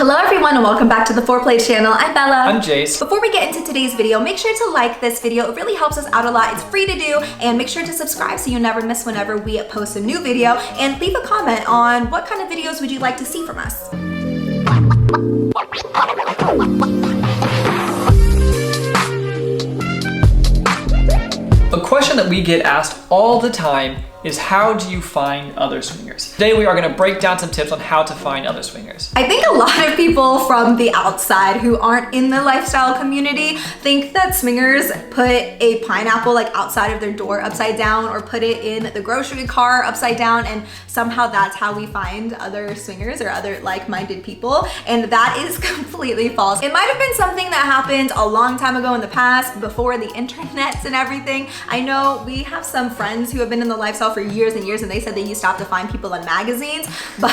Hello everyone and welcome back to the Foreplay channel. I'm Bella. I'm Jace. Before we get into today's video, make sure to like this video. It really helps us out a lot. It's free to do, and make sure to subscribe so you never miss whenever we post a new video, and leave a comment on what kind of videos would you like to see from us. A question that we get asked all the time is, how do you find other swingers? Today we are going to break down some tips on how to find other swingers. I think a lot of people from the outside who aren't in the lifestyle community think that swingers put a pineapple like outside of their door upside down, or put it in the grocery car upside down, and somehow that's how we find other swingers or other like-minded people, and that is completely false. It might have been something that happened a long time ago in the past, before the internet and everything. I know we have some friends who have been in the lifestyle for years and years, and they said they used to have to find people in magazines, but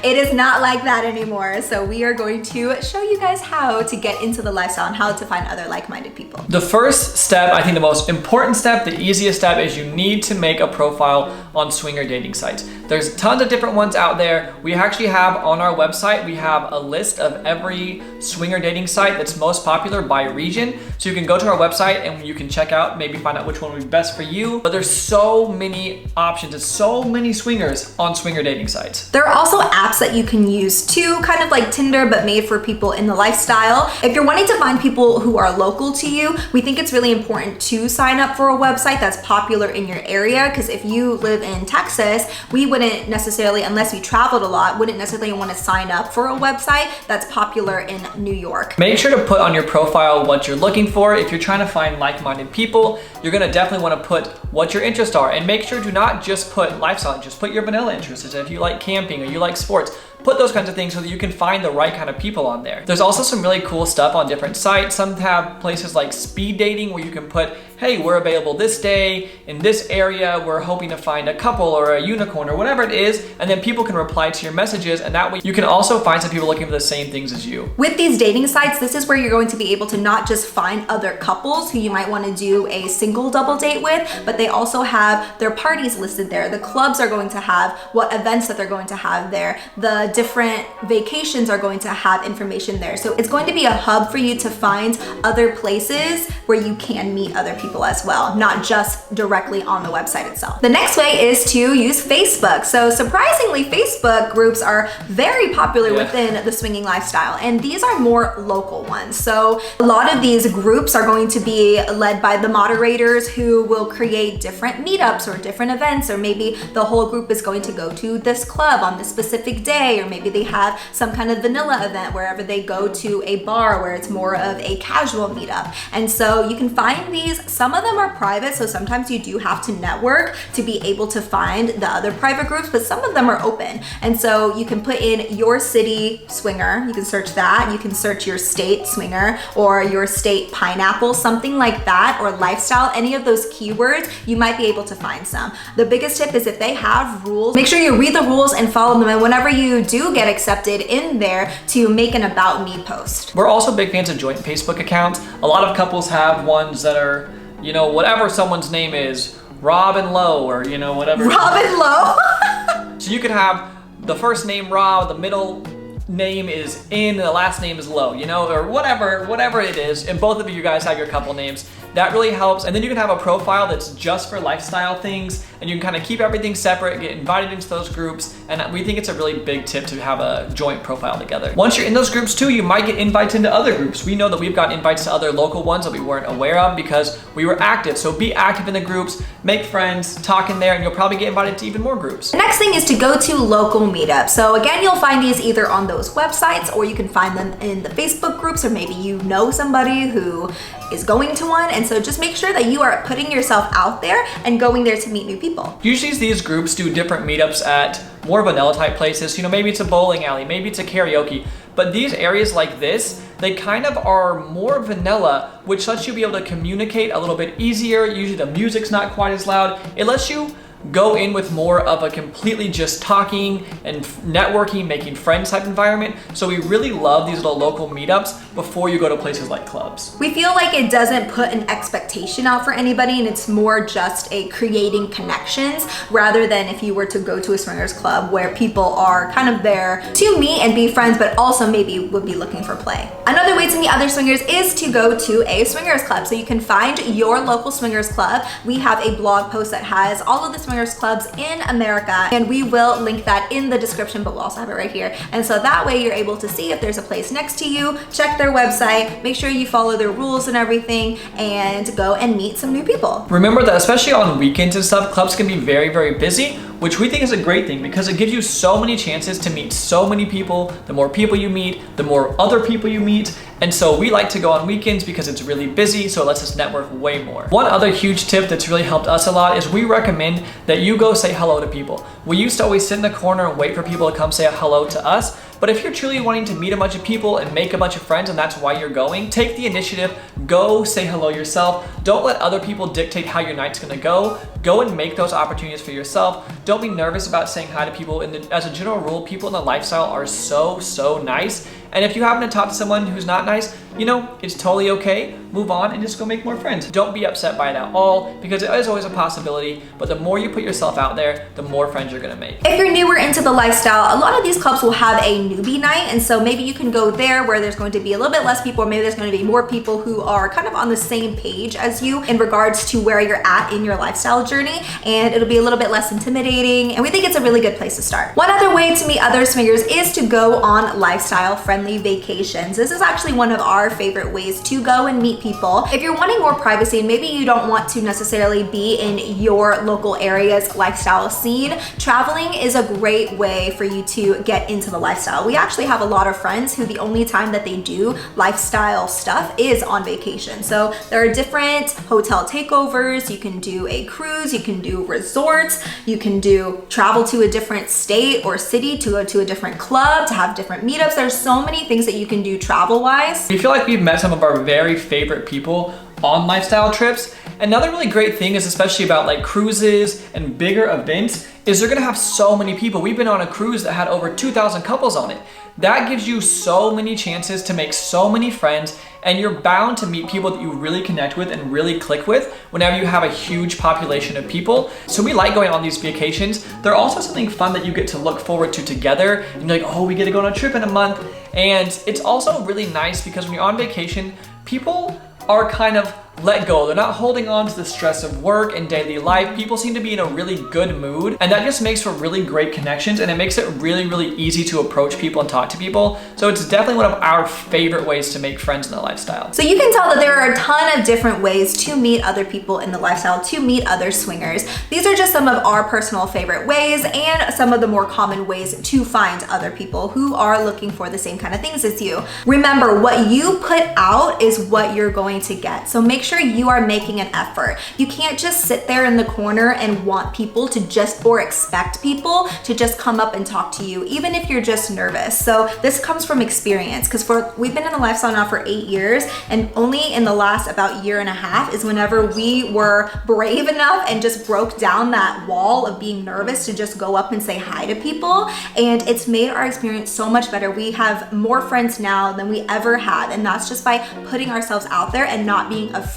it is not like that anymore. So we are going to show you guys how to get into the lifestyle and how to find other like-minded people. The first step, I think the most important step, the easiest step, is you need to make a profile on swinger dating sites. There's tons of different ones out there. We actually have on our website, we have a list of every swinger dating site that's most popular by region. So you can go to our website and you can check out, maybe find out which one would be best for you. But there's so many options and so many swingers on swinger dating sites. There are also apps that you can use too, kind of like Tinder, but made for people in the lifestyle. If you're wanting to find people who are local to you, we think it's really important to sign up for a website that's popular in your area, because if you live in Texas, we wouldn't necessarily, unless we traveled a lot, wouldn't necessarily want to sign up for a website that's popular in New York. Make sure to put on your profile what you're looking for. If you're trying to find like-minded people, you're gonna definitely want to put what your interests are, and make sure to not just put lifestyle, just put your vanilla interests. If you like camping or you like sports, put those kinds of things so that you can find the right kind of people on there. There's also some really cool stuff on different sites. Some have places like speed dating where you can put, hey, we're available this day in this area, we're hoping to find a couple or a unicorn or whatever it is, and then people can reply to your messages, and that way you can also find some people looking for the same things as you. With these dating sites, this is where you're going to be able to not just find other couples who you might want to do a single double date with, but they also have their parties listed there. The clubs are going to have what events that they're going to have there. The different vacations are going to have information there. So it's going to be a hub for you to find other places where you can meet other people as well, not just directly on the website itself. The next way is to use Facebook. So surprisingly, Facebook groups are very popular within the swinging lifestyle, and these are more local ones. So a lot of these groups are going to be led by the moderators who will create different meetups or different events, or maybe the whole group is going to go to this club on this specific day, or maybe they have some kind of vanilla event wherever they go to a bar where it's more of a casual meetup. And so you can find these. Some of them are private, so sometimes you do have to network to be able to find the other private groups, but some of them are open. And so you can put in your city swinger, you can search that, you can search your state swinger or your state pineapple, something like that, or lifestyle, any of those keywords, you might be able to find some. The biggest tip is if they have rules, make sure you read the rules and follow them, and whenever you do get accepted in there, to make an about me post. We're also big fans of joint Facebook accounts. A lot of couples have ones that are, you know, whatever someone's name is, Rob and Lowe, or, you know, whatever. Rob and Lowe? So you could have the first name Rob, the middle name is In, and the last name is Lowe, you know, or whatever it is, and both of you guys have your couple names. That really helps. And then you can have a profile that's just for lifestyle things, and you can kind of keep everything separate, get invited into those groups, and we think it's a really big tip to have a joint profile together. Once you're in those groups too, you might get invites into other groups. We know that we've got invites to other local ones that we weren't aware of because we were active. So be active in the groups, make friends, talk in there, and you'll probably get invited to even more groups. The next thing is to go to local meetups. So again, you'll find these either on those websites, or you can find them in the Facebook groups, or maybe you know somebody who is going to one. And so just make sure that you are putting yourself out there and going there to meet new people. Usually these groups do different meetups at more vanilla type places. You know, maybe it's a bowling alley, maybe it's a karaoke, but these areas like this, they kind of are more vanilla, which lets you be able to communicate a little bit easier. Usually the music's not quite as loud. It lets you go in with more of a completely just talking and networking, making friends type environment. So we really love these little local meetups before you go to places like clubs. We feel like it doesn't put an expectation out for anybody, and it's more just a creating connections rather than if you were to go to a swingers club where people are kind of there to meet and be friends, but also maybe would be looking for play. Another way to meet other swingers is to go to a swingers club. So you can find your local swingers club. We have a blog post that has all of the swingers clubs in America, and we will link that in the description, but we'll also have it right here. And so that way you're able to see if there's a place next to you, check their website, make sure you follow their rules and everything, and go and meet some new people. Remember that especially on weekends and stuff, clubs can be very, very busy, which we think is a great thing because it gives you so many chances to meet so many people. The more people you meet, the more other people you meet. And so we like to go on weekends because it's really busy, so it lets us network way more. One other huge tip that's really helped us a lot is we recommend that you go say hello to people. We used to always sit in the corner and wait for people to come say hello to us. But if you're truly wanting to meet a bunch of people and make a bunch of friends and that's why you're going, take the initiative, go say hello yourself. Don't let other people dictate how your night's gonna go. Go and make those opportunities for yourself. Don't be nervous about saying hi to people. As a general rule, people in the lifestyle are so nice. And if you happen to talk to someone who's not nice, you know, it's totally okay. Move on and just go make more friends. Don't be upset by it at all because it is always a possibility, but the more you put yourself out there, the more friends you're gonna make. If you're newer into the lifestyle, a lot of these clubs will have a newbie night, and so maybe you can go there where there's going to be a little bit less people, or maybe there's going to be more people who are kind of on the same page as you in regards to where you're at in your lifestyle journey, and it'll be a little bit less intimidating, and we think it's a really good place to start. One other way to meet other swingers is to go on lifestyle-friendly vacations. This is actually one of our favorite ways to go and meet people. If you're wanting more privacy and maybe you don't want to necessarily be in your local area's lifestyle scene, traveling is a great way for you to get into the lifestyle. We actually have a lot of friends who the only time that they do lifestyle stuff is on vacation. So there are different hotel takeovers, you can do a cruise, you can do resorts, you can do travel to a different state or city to go to a different club, to have different meetups. There's so many things that you can do travel-wise. We feel like we've met some of our very favorite people on lifestyle trips. Another really great thing is, especially about like cruises and bigger events, is they're gonna have so many people. We've been on a cruise that had over 2,000 couples on it. That gives you so many chances to make so many friends, and you're bound to meet people that you really connect with and really click with whenever you have a huge population of people. So we like going on these vacations. They're also something fun that you get to look forward to together. And you're like, oh, we get to go on a trip in a month. And it's also really nice because when you're on vacation, people are kind of let go. They're not holding on to the stress of work and daily life. People seem to be in a really good mood, and that just makes for really great connections, and it makes it really easy to approach people and talk to people. So it's definitely one of our favorite ways to make friends in the lifestyle. So you can tell that there are a ton of different ways to meet other people in the lifestyle, to meet other swingers. These are just some of our personal favorite ways and some of the more common ways to find other people who are looking for the same kind of things as you. Remember, what you put out is what you're going to get. So make sure you are making an effort. You can't just sit there in the corner and want people to just, or expect people to just come up and talk to you, even if you're just nervous. So this comes from experience, because we've been in the lifestyle now for 8 years, and only in the last about year and a half is whenever we were brave enough and just broke down that wall of being nervous to just go up and say hi to people. And it's made our experience so much better. We have more friends now than we ever had, and that's just by putting ourselves out there and not being afraid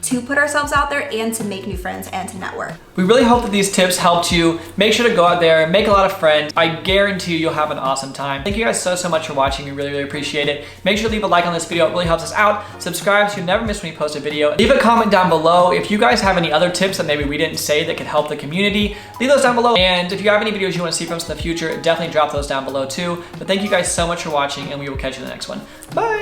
to put ourselves out there and to make new friends and to network. We really hope that these tips helped you. Make sure to go out there, make a lot of friends. I guarantee you'll have an awesome time. Thank you guys so much for watching. We really appreciate it. Make sure to leave a like on this video. It really helps us out. Subscribe so you never miss when we post a video. Leave a comment down below if you guys have any other tips that maybe we didn't say that could help the community. Leave those down below. And if you have any videos you want to see from us in the future, definitely drop those down below too. But thank you guys so much for watching, and we will catch you in the next one. Bye!